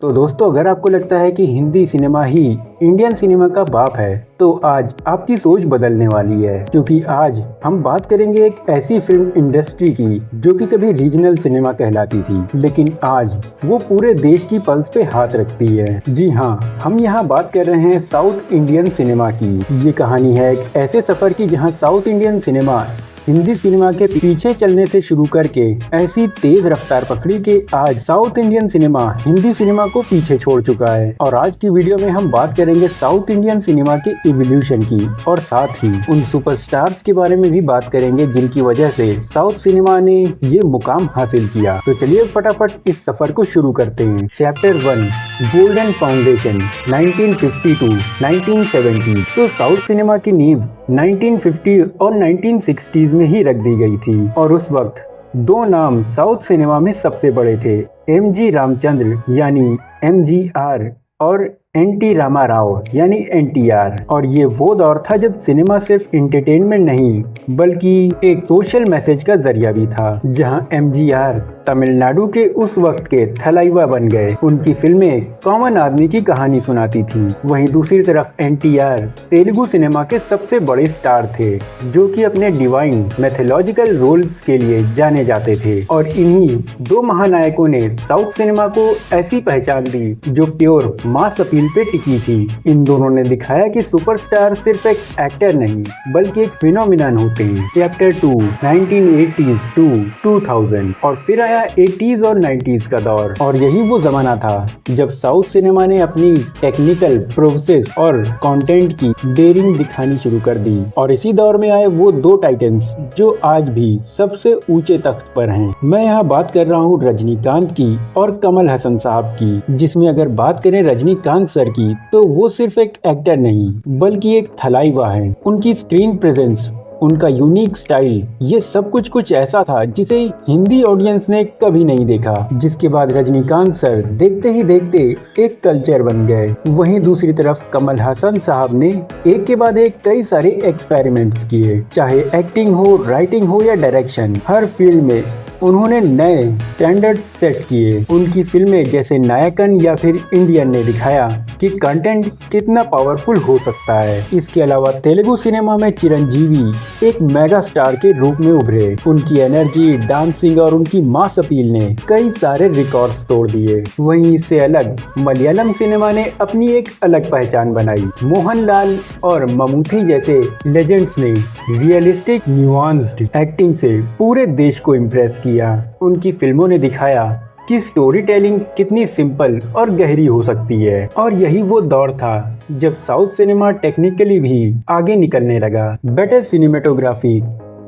तो दोस्तों, अगर आपको लगता है कि हिंदी सिनेमा ही इंडियन सिनेमा का बाप है तो आज आपकी सोच बदलने वाली है, क्योंकि आज हम बात करेंगे एक ऐसी फिल्म इंडस्ट्री की जो कि कभी रीजनल सिनेमा कहलाती थी, लेकिन आज वो पूरे देश की पल्स पे हाथ रखती है। जी हाँ, हम यहाँ बात कर रहे हैं साउथ इंडियन सिनेमा की। ये कहानी है एक ऐसे सफर की जहाँ south Indian cinema Hindi cinema के पीछे चलने से शुरू करके ऐसी तेज रफ्तार पकड़ी कि आज south Indian cinema Hindi cinema को पीछे छोड़ चुका है। और आज की वीडियो में हम बात करेंगे साउथ इंडियन सिनेमा के इवोल्यूशन की, और साथ ही उन सुपरस्टार्स के बारे में भी बात करेंगे जिनकी वजह से साउथ सिनेमा ने ये मुकाम हासिल किया। तो चलिए फटाफट इस सफर को शुरू करते हैं। Chapter 1, golden foundation 1950-1970। तो साउथ सिनेमा की नींव 1950 और 1960s में ही रख दी गई थी, और उस वक्त दो नाम साउथ सिनेमा में सबसे बड़े थे, एमजी रामचंद्र यानी एमजीआर और एनटी रामाराव यानी एनटीआर। और ये वो दौर था जब सिनेमा सिर्फ एंटरटेनमेंट नहीं बल्कि एक सोशल मैसेज का जरिया भी था, जहां एमजीआर तमिलनाडु के उस वक्त के थलाइवा बन गए। उनकी फिल्में कॉमन आदमी की कहानी सुनाती थी। वहीं दूसरी तरफ एनटीआर तेलुगु सिनेमा के सबसे बड़े स्टार थे, जो कि अपने डिवाइन मैथोलॉजिकल रोल्स के लिए जाने जाते थे। और इन्हीं दो महानायकों ने साउथ सिनेमा को ऐसी पहचान दी जो प्योर मास अपील पे टिकी थी। इन दोनों ने दिखाया कि सुपरस्टार सिर्फ एक एक्टर नहीं बल्कि एक फिनोमिनन होते हैं। Chapter 2, 1980s to 2000। और फिर आया 80s और 90s का दौर, और यही वो जमाना था जब साउथ सिनेमा ने अपनी टेक्निकल प्रोसेस और कंटेंट की डेयरिंग दिखानी शुरू कर दी। और इसी दौर में आए वो दो टाइटन्स जो आज भी सबसे ऊंचे तख्त पर हैं। मैं यहाँ बात कर रहा हूँ रजनीकांत की और कमल हसन साहब की, जिसमें अगर बात करें रजनीकांत सर की तो वो सिर्फ एक एक्टर नहीं बल्कि एक थलाइवा है। उनकी स्क्रीन प्रेजेंस, उनका यूनिक स्टाइल, ये सब कुछ ऐसा था जिसे हिंदी ऑडियंस ने कभी नहीं देखा। जिसके बाद रजनीकांत सर देखते ही देखते एक कल्चर बन गए। वहीं दूसरी तरफ कमल हसन साहब ने एक के बाद एक कई सारे एक्सपेरिमेंट्स किए, चाहे एक्टिंग हो, राइटिंग हो या डायरेक्शन, हर फील्ड में उन्होंने नए स्टैंडर्ड सेट किए। उनकी फिल्में जैसे नायकन या फिर इंडियन ने दिखाया कि कंटेंट कितना पावरफुल हो सकता है। इसके अलावा तेलुगु सिनेमा में चिरंजीवी एक मेगा स्टार के रूप में उभरे। उनकी एनर्जी, डांसिंग और उनकी मास अपील ने कई सारे रिकॉर्ड्स तोड़ दिए। वहीं इससे अलग मलयालम सिनेमा ने अपनी एक अलग पहचान बनाई। मोहनलाल और ममूटी जैसे लेजेंड्स ने रियलिस्टिक न्यूआंस्ड एक्टिंग से पूरे देश को इम्प्रेस किया। उनकी फिल्मों ने दिखाया कि स्टोरी टेलिंग कितनी सिंपल और गहरी हो सकती है। और यही वो दौर था जब साउथ सिनेमा टेक्निकली भी आगे निकलने लगा। Better cinematography,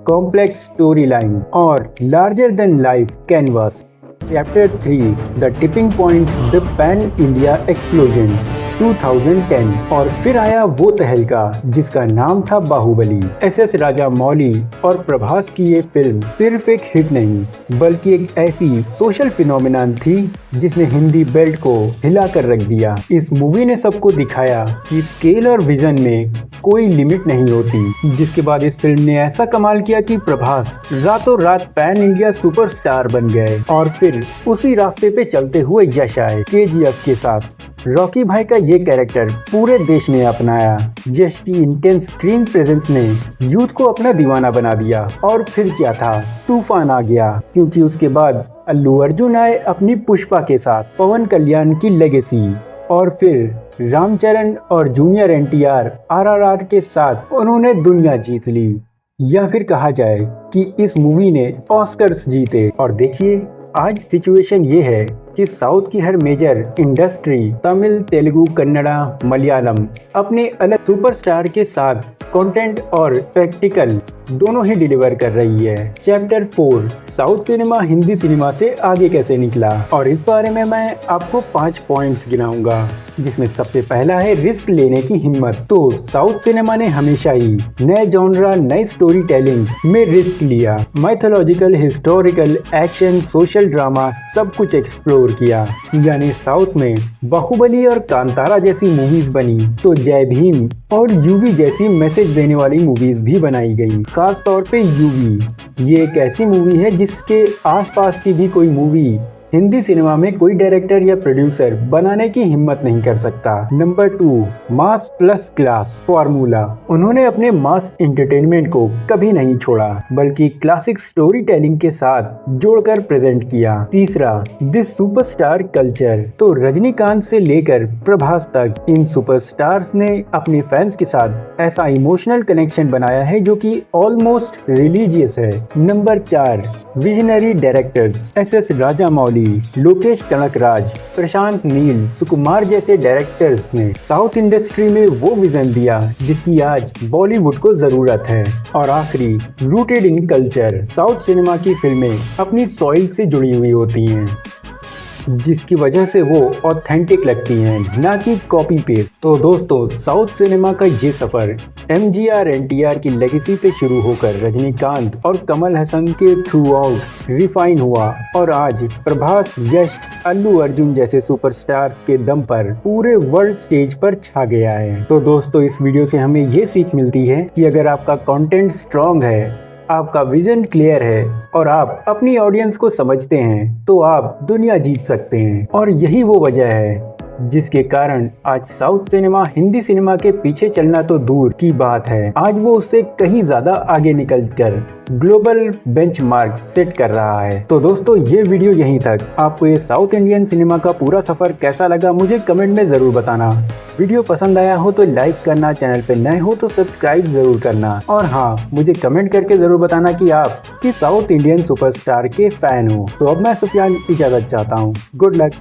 complex story line और larger than life canvas. Chapter 3, the tipping point, the pan India explosion 2010। और फिर आया वो तहलका जिसका नाम था बाहुबली। एसएस राजामौली और प्रभास की ये फिल्म सिर्फ एक हिट नहीं बल्कि एक ऐसी सोशल फिनोमिनन थी जिसने हिंदी बेल्ट को हिला कर रख दिया। इस मूवी ने सबको दिखाया कि स्केल और विजन में कोई लिमिट नहीं होती। जिसके बाद इस फिल्म ने ऐसा कमाल किया कि प्रभास रातों रात पैन इंडिया सुपरस्टार बन गए। और फिर उसी रास्ते पे चलते हुए यश आए केजीएफ के साथ। रॉकी भाई का ये कैरेक्टर पूरे देश ने अपनाया। यश की इंटेंस स्क्रीन प्रेजेंस ने यूथ को अपना दीवाना बना दिया। और फिर क्या था, तूफान आ गया, क्योंकि उसके बाद अल्लू अर्जुन आए अपनी पुष्पा के साथ, पवन कल्याण की लेगेसी। और फिर रामचरण और जूनियर एनटीआर आरआरआर के साथ उन्होंने दुनिया जीत ली। या फिर कहा जाए कि इस मूवी ने ऑस्कर्स जीते। और देखिए आज सिचुएशन ये है कि साउथ की हर मेजर इंडस्ट्री तमिल, तेलुगु, कन्नड़ा, मलयालम अपने अलग सुपरस्टार के साथ कंटेंट और स्पेक्टिकल दोनों ही डिलीवर कर रही है। Chapter 4, south cinema Hindi cinema से आगे कैसे निकला। और इस बारे में मैं आपको 5 पॉइंट्स गिनाऊंगा, जिसमें सबसे पहला है रिस्क लेने की हिम्मत। तो साउथ सिनेमा ने हमेशा ही नए जॉनरा, नई स्टोरी टेलिंग में रिस्क लिया। Mythological, historical, action, social drama सब कुछ एक्सप्लोर किया। यानी साउथ में बाहुबली और कांतारा जैसी मूवीज बनी तो जय भीम और यूवी जैसी मैसेज देने वाली मूवीज भी बनाई गई। खास तौर पे यूवी ये एक ऐसी मूवी है जिसके आसपास की भी कोई मूवी हिंदी सिनेमा में कोई डायरेक्टर या प्रोड्यूसर बनाने की हिम्मत नहीं कर सकता। Number 2, mass plus class formula. उन्होंने अपने मास एंटरटेनमेंट को कभी नहीं छोड़ा, बल्कि क्लासिक स्टोरी टेलिंग के साथ जोड़कर प्रेजेंट किया। तीसरा, दिस सुपरस्टार कल्चर। तो रजनीकांत से लेकर प्रभास तक इन सुपरस्टार्स ने अपने फैंस के साथ ऐसा इमोशनल कनेक्शन बनाया है जो कि ऑलमोस्ट रिलीजियस है। Number 4, visionary directors. S Rajamouli, Lokesh Kanagaraj, Prashanth Neel, Sukumar जैसे डायरेक्टर्स ने साउथ इंडस्ट्री में वो विजन दिया जिसकी आज बॉलीवुड को जरूरत है। और आखिरी, rooted in culture. South cinema की फिल्में अपनी सॉइल से जुड़ी हुई होती हैं, जिसकी वजह से वो ऑथेंटिक लगती हैं, ना कि कॉपी पेस्ट। तो दोस्तों, साउथ सिनेमा का ये सफर एमजीआर एनटीआर की लेगेसी से शुरू होकर रजनीकांत और कमल हसन के थ्रू आउट रिफाइन हुआ और आज प्रभास, यश, अल्लू अर्जुन जैसे सुपरस्टार्स के दम पर पूरे वर्ल्ड स्टेज पर छा गया है। तो दोस्तों, इस वीडियो से हमें ये सीख मिलती है कि अगर आपका कंटेंट स्ट्रॉन्ग है, आपका विजन क्लियर है और आप अपनी ऑडियंस को समझते हैं, तो आप दुनिया जीत सकते हैं। और यही वो वजह है जिसके कारण आज साउथ सिनेमा हिंदी सिनेमा के पीछे चलना तो दूर की बात है, आज वो उससे कहीं ज्यादा आगे निकलकर ग्लोबल बेंचमार्क सेट कर रहा है। तो दोस्तों, ये वीडियो यहीं तक। आपको ये साउथ इंडियन सिनेमा का पूरा सफर कैसा लगा मुझे कमेंट में जरूर बताना। वीडियो पसंद आया हो तो लाइक करना, चैनल पे नए हो तो सब्सक्राइब जरूर करना। और हाँ, मुझे कमेंट करके जरूर बताना कि आप किस साउथ इंडियन सुपरस्टार के फैन हो। तो अब मैं सुफियान इजाजत चाहता हूँ। Good luck.